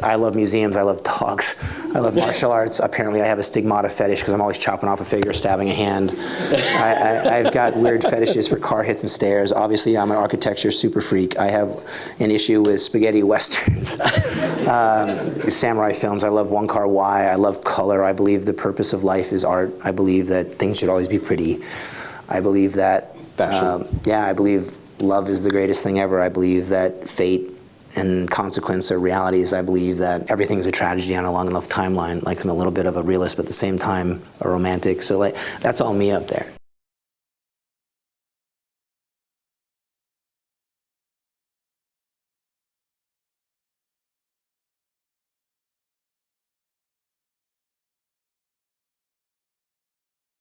I love museums, I love dogs, I love martial arts. Apparently I have a stigmata fetish because I'm always chopping off a figure, stabbing a hand. I've got weird fetishes for car hits and stairs. Obviously I'm an architecture super freak. I have an issue with spaghetti westerns. Samurai films, I love One Car Why, I love color. I believe the purpose of life is art. I believe that things should always be pretty. I believe that, yeah, I believe love is the greatest thing ever. I believe that fate and consequence are realities. I believe that everything's a tragedy on a long enough timeline. Like I'm a little bit of a realist, but at the same time a romantic. So like that's all me up there.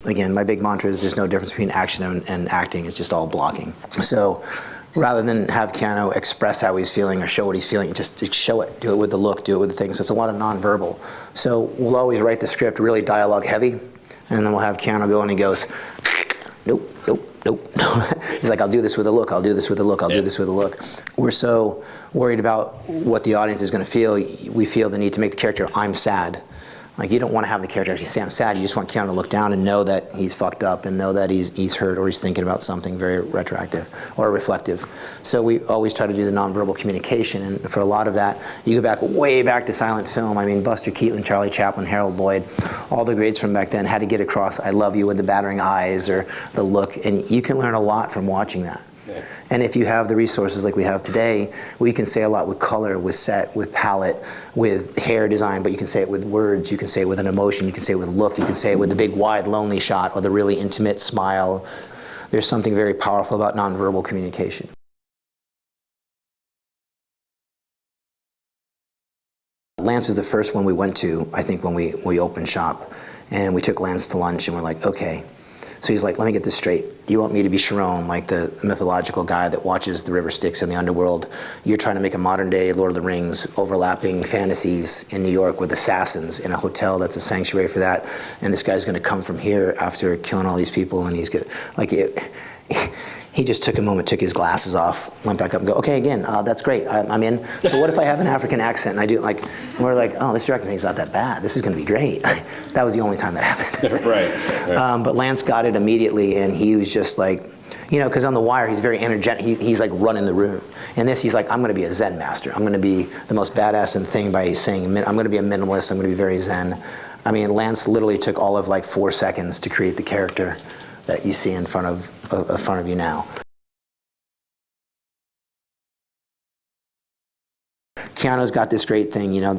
Again, my big mantra is there's no difference between action and acting. It's just all blocking. So rather than have Keanu express how he's feeling or show what he's feeling, just show it. Do it with the look, do it with the thing. So it's a lot of nonverbal. So we'll always write the script really dialogue heavy, and then we'll have Keanu go and he goes, nope, nope, nope. He's like, I'll do this with a look, I'll do this with a look, I'll do this with a look. We're so worried about what the audience is going to feel, we feel the need to make the character, I'm sad. Like you don't want to have the character actually say I'm sad, you just want Keanu to look down and know that he's fucked up and know that he's hurt or he's thinking about something very retroactive or reflective. So we always try to do the nonverbal communication, and for a lot of that, you go back way back to silent film. I mean, Buster Keaton, Charlie Chaplin, Harold Lloyd, all the greats from back then had to get across I love you with the battering eyes or the look, and you can learn a lot from watching that. Yeah. And if you have the resources like we have today, we can say a lot with color, with set, with palette, with hair design, but you can say it with words, you can say it with an emotion, you can say it with look, you can say it with the big wide lonely shot or the really intimate smile. There's something very powerful about nonverbal communication. Lance was the first one we went to, I think, when we opened shop. And we took Lance to lunch and we're like, okay. So he's like, let me get this straight. You want me to be Sharon, like the mythological guy that watches the river Styx in the underworld. You're trying to make a modern day Lord of the Rings overlapping fantasies in New York with assassins in a hotel that's a sanctuary for that. And this guy's gonna come from here after killing all these people and he's gonna, like he just took a moment, took his glasses off, went back up and go, okay, again, that's great, I'm in. So what if I have an African accent and I do like, and we're like, oh, this directing thing's not that bad. This is gonna be great. That was the only time that happened. Right. But Lance got it immediately and he was just like, you know, because on The Wire, he's very energetic. He's like running the room. In this, he's like, I'm gonna be a Zen master. I'm gonna be the most badass in the thing by saying, I'm gonna be a minimalist, I'm gonna be very Zen. I mean, Lance literally took all of like 4 seconds to create the character that you see in front of you now. Keanu's got this great thing, you know,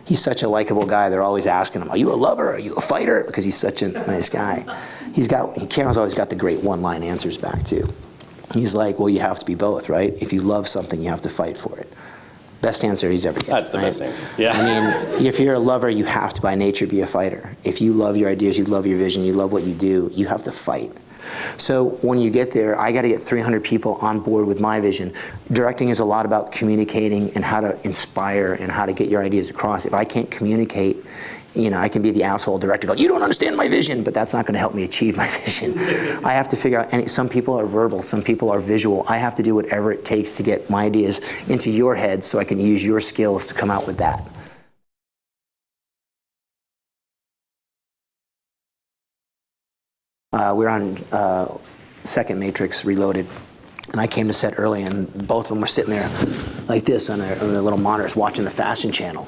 he's such a likable guy. They're always asking him, are you a lover? Are you a fighter? Because he's such a nice guy. Keanu's always got the great one-line answers back too. He's like, well, you have to be both, right? If you love something, you have to fight for it. Best answer he's ever given. That's the best answer, yeah. I mean, if you're a lover, you have to, by nature, be a fighter. If you love your ideas, you love your vision, you love what you do, you have to fight. So when you get there, I got to get 300 people on board with my vision. Directing is a lot about communicating and how to inspire and how to get your ideas across. If I can't communicate, you know, I can be the asshole director going, you don't understand my vision, but that's not going to help me achieve my vision. I have to figure out, and some people are verbal, some people are visual. I have to do whatever it takes to get my ideas into your head so I can use your skills to come out with that. We were on second Matrix Reloaded, and I came to set early, and both of them were sitting there like this on their little monitors watching the fashion channel.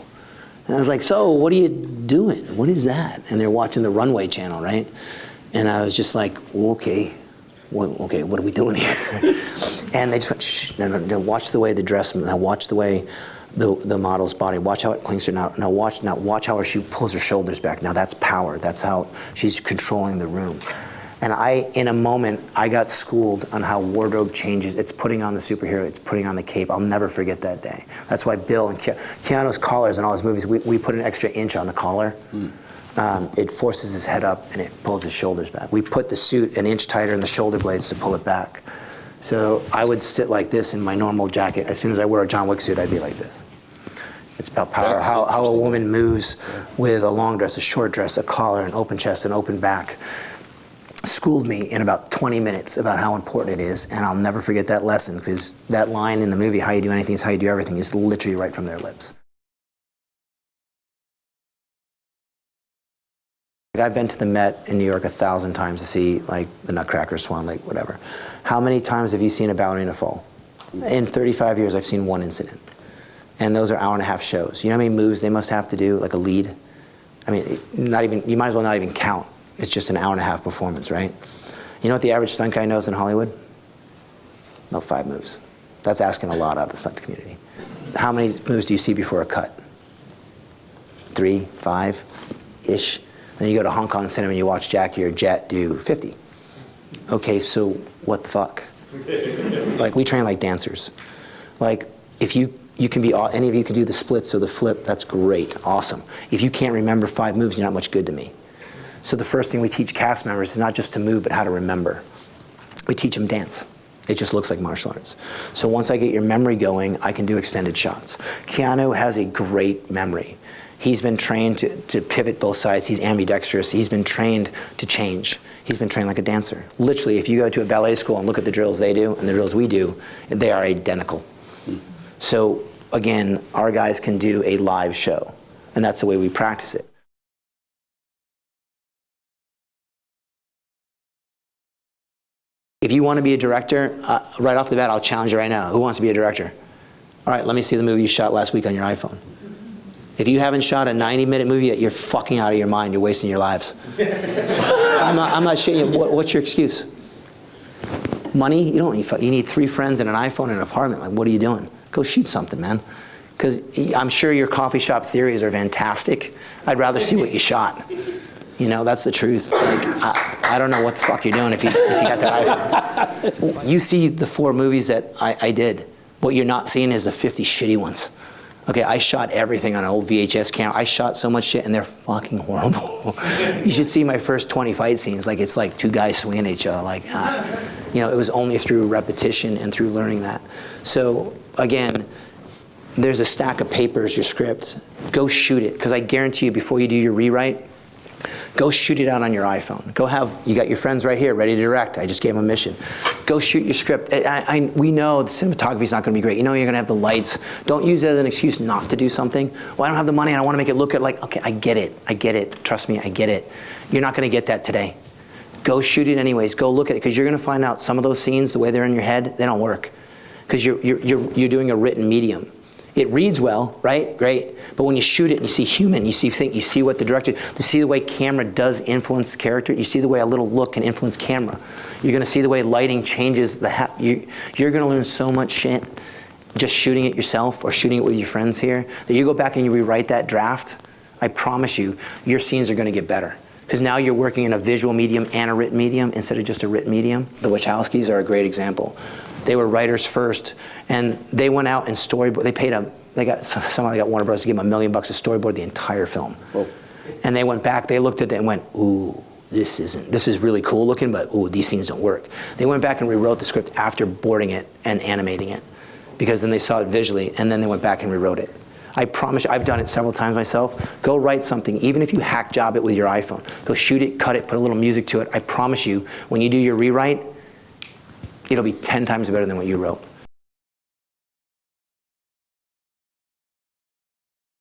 And I was like, so what are you doing? What is that? And they're watching the runway channel, right? And I was just like, well, okay, what are we doing here? And they just went, shh, no, watch the way the dress, now watch the way the model's body, watch how it clings to her. Now watch how she pulls her shoulders back. Now that's power, that's how she's controlling the room. And in a moment, I got schooled on how wardrobe changes. It's putting on the superhero, it's putting on the cape. I'll never forget that day. That's why Bill and Keanu's collars in all his movies, we put an extra inch on the collar. It forces his head up and it pulls his shoulders back. We put the suit an inch tighter in the shoulder blades to pull it back. So I would sit like this in my normal jacket. As soon as I wear a John Wick suit, I'd be like this. It's about power, how a woman moves with a long dress, a short dress, a collar, an open chest, an open back. Schooled me in about 20 minutes about how important it is, and I'll never forget that lesson, because that line in the movie, how you do anything is how you do everything, is literally right from their lips. I've been to the Met in New York 1,000 times to see like the Nutcracker, Swan Lake, whatever. How many times have you seen a ballerina fall? In 35 years, I've seen one incident. And those are hour-and-a-half shows. You know how many moves they must have to do, like a lead? I mean, not even, you might as well not even count. It's just an hour-and-a-half performance, right? You know what the average stunt guy knows in Hollywood? About 5 moves. That's asking a lot out of the stunt community. How many moves do you see before a cut? 3, 5-ish. Then you go to Hong Kong cinema and you watch Jackie or Jet do 50. Okay, so what the fuck? Like, we train like dancers. Like, if you can be, any of you can do the splits or the flip, that's great, awesome. If you can't remember 5 moves, you're not much good to me. So the first thing we teach cast members is not just to move, but how to remember. We teach them dance. It just looks like martial arts. So once I get your memory going, I can do extended shots. Keanu has a great memory. He's been trained to pivot both sides. He's ambidextrous. He's been trained to change. He's been trained like a dancer. Literally, if you go to a ballet school and look at the drills they do and the drills we do, they are identical. So again, our guys can do a live show, and that's the way we practice it. If you want to be a director, right off the bat, I'll challenge you right now. Who wants to be a director? All right, let me see the movie you shot last week on your iPhone. If you haven't shot a 90-minute movie yet, you're fucking out of your mind. You're wasting your lives. I'm not shitting you. What's your excuse? Money? You don't need. You need 3 friends and an iPhone and an apartment. Like, what are you doing? Go shoot something, man. Because I'm sure your coffee shop theories are fantastic. I'd rather see what you shot. You know, that's the truth. Like, I don't know what the fuck you're doing if you got that iPhone. You see the 4 movies that I did. What you're not seeing is the 50 shitty ones. Okay, I shot everything on an old VHS camera. I shot so much shit, and they're fucking horrible. You should see my first 20 fight scenes. Like, it's like 2 guys swinging at each other. Like, you know, it was only through repetition and through learning that. So, again, there's a stack of papers, your script. Go shoot it, because I guarantee you, before you do your rewrite, go shoot it out on your iPhone. Go have, you got your friends right here, ready to direct. I just gave them a mission. Go shoot your script. We know the cinematography's not gonna be great. You know you're gonna have the lights. Don't use it as an excuse not to do something. Well, I don't have the money and I wanna make it look like, okay, I get it. Trust me, I get it. You're not gonna get that today. Go shoot it anyways. Go look at it, because you're gonna find out some of those scenes, the way they're in your head, they don't work. Because you're doing a written medium. It reads well, right? Great. But when you shoot it and you see human, you see what the director, you see the way camera does influence character, you see the way a little look can influence camera. You're gonna see the way lighting changes you're gonna learn so much shit just shooting it yourself or shooting it with your friends here, that you go back and you rewrite that draft, I promise you, your scenes are gonna get better. Because now you're working in a visual medium and a written medium instead of just a written medium. The Wachowskis are a great example. They were writers first, and they went out and storyboard. Somehow they got Warner Bros. To give them $1 million to storyboard the entire film. Whoa. And they went back, they looked at it and went, ooh, this is really cool looking, but ooh, these scenes don't work. They went back and rewrote the script after boarding it and animating it, because then they saw it visually, and then they went back and rewrote it. I promise you, I've done it several times myself. Go write something, even if you hack job it with your iPhone. Go shoot it, cut it, put a little music to it. I promise you, when you do your rewrite, it'll be 10 times better than what you wrote.